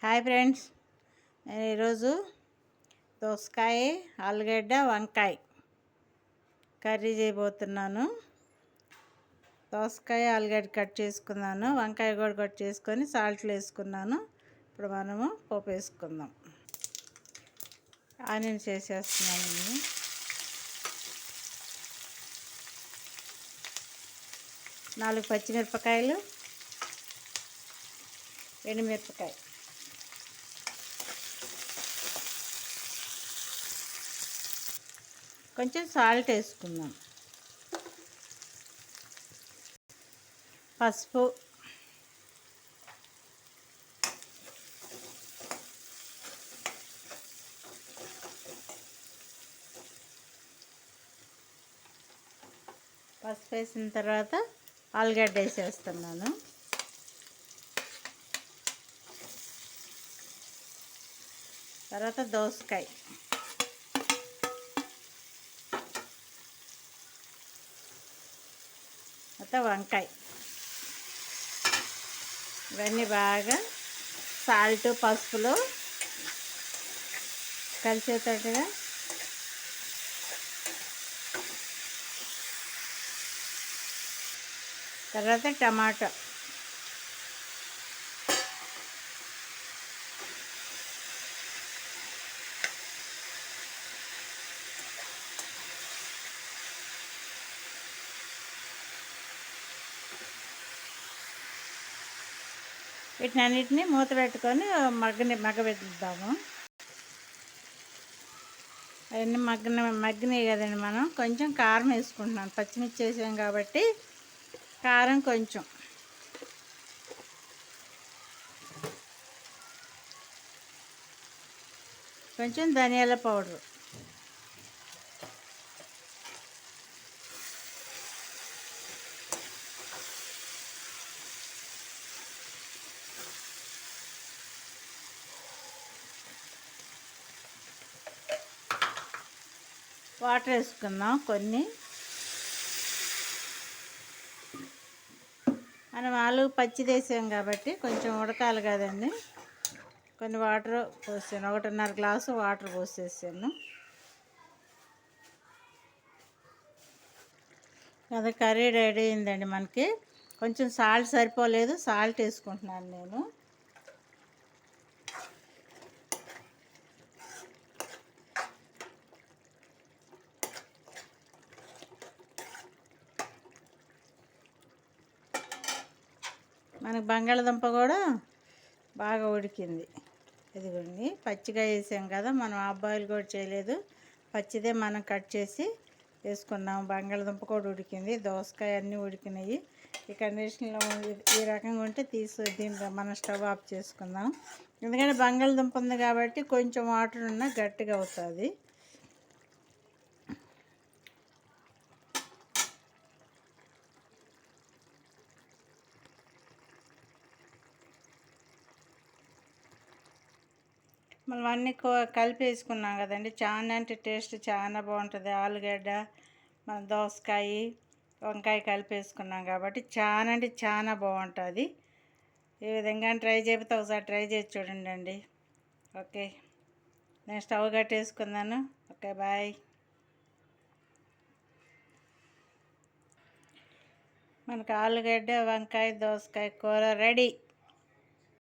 Hi friends, నేను ఈరోజు దోసకాయ, ఆలుగడ్డ, వంకాయ కర్రీ చేయబోతున్నాను. దోసకాయ ఆలుగడ్డ కట్ చేసుకున్నాను, వంకాయ కూడా కట్ చేసుకొని సాల్ట్లు వేసుకున్నాను. ఇప్పుడు మనము పోపు వేసుకుందాం. ఆనియన్స్ వేసేస్తున్నాను. 4 పచ్చిమిరపకాయలు, ఎండుమిరపకాయ, కొంచెం సాల్ట్ వేసుకుందాం, పసుపు, పసుపు వేసిన తర్వాత ఆలుగడ్డ వేసేస్తున్నాను. తర్వాత దోసకాయ, తర్వాత వంకాయ, ఇవన్నీ బాగా సాల్ట్ పసుపులో కలిసేటట్టుగా తర్వాత టమాటా, వీటినన్నిటిని మూత పెట్టుకొని మగ్గబెట్టుద్దాము. అవన్నీ మగ్గినాయి కదండి. మనం కొంచెం కారం వేసుకుంటున్నాను, పచ్చిమిర్చి వేసాం కాబట్టి కారం కొంచెం, ధనియాల పౌడరు, వాటర్ వేసుకుందాం కొన్ని. మనం ఆలు పచ్చిది వేసాం కాబట్టి కొంచెం ఉడకాలి కదండి. కొన్ని వాటర్ పోసాను, 1.5 గ్లాసు వాటర్ పోసేసాను. అది కర్రీ రెడీ అయిందండి. మనకి కొంచెం సాల్ట్ సరిపోలేదు, సాల్ట్ వేసుకుంటున్నాను నేను. మనకు బంగాళదుంప కూడా బాగా ఉడికింది. ఇదిగోండి, పచ్చిగా వేసాం కదా, మనం హాఫ్ బాయిల్ కూడా చేయలేదు, పచ్చిదే మనం కట్ చేసి వేసుకున్నాం. బంగాళదుంప కూడా ఉడికింది, దోసకాయ అన్నీ ఉడికినాయి. ఈ కండిషన్లో ఈ రకంగా ఉంటే దీంట్లో మనం స్టవ్ ఆఫ్ చేసుకుందాం. ఎందుకంటే బంగాళదుంప ఉంది కాబట్టి కొంచెం వాటర్ ఉన్నా గట్టిగా అవుతుంది. మనం అన్నీ కలిపి వేసుకున్నాం కదండి. చాలా అంటే టేస్ట్ చాలా బాగుంటుంది. ఆలుగడ్డ, మన దోసకాయ, వంకాయ కలిపి వేసుకున్నాం కాబట్టి చాలా అంటే చాలా బాగుంటుంది. ఈ విధంగా ట్రై చేయకపోతే ఒకసారి ట్రై చేసి చూడండి. ఓకే, నేను స్టవ్ కట్టేసుకున్నాను. Okay, bye. మనకు ఆలుగడ్డ, వంకాయ, దోసకాయ కూర రెడీ.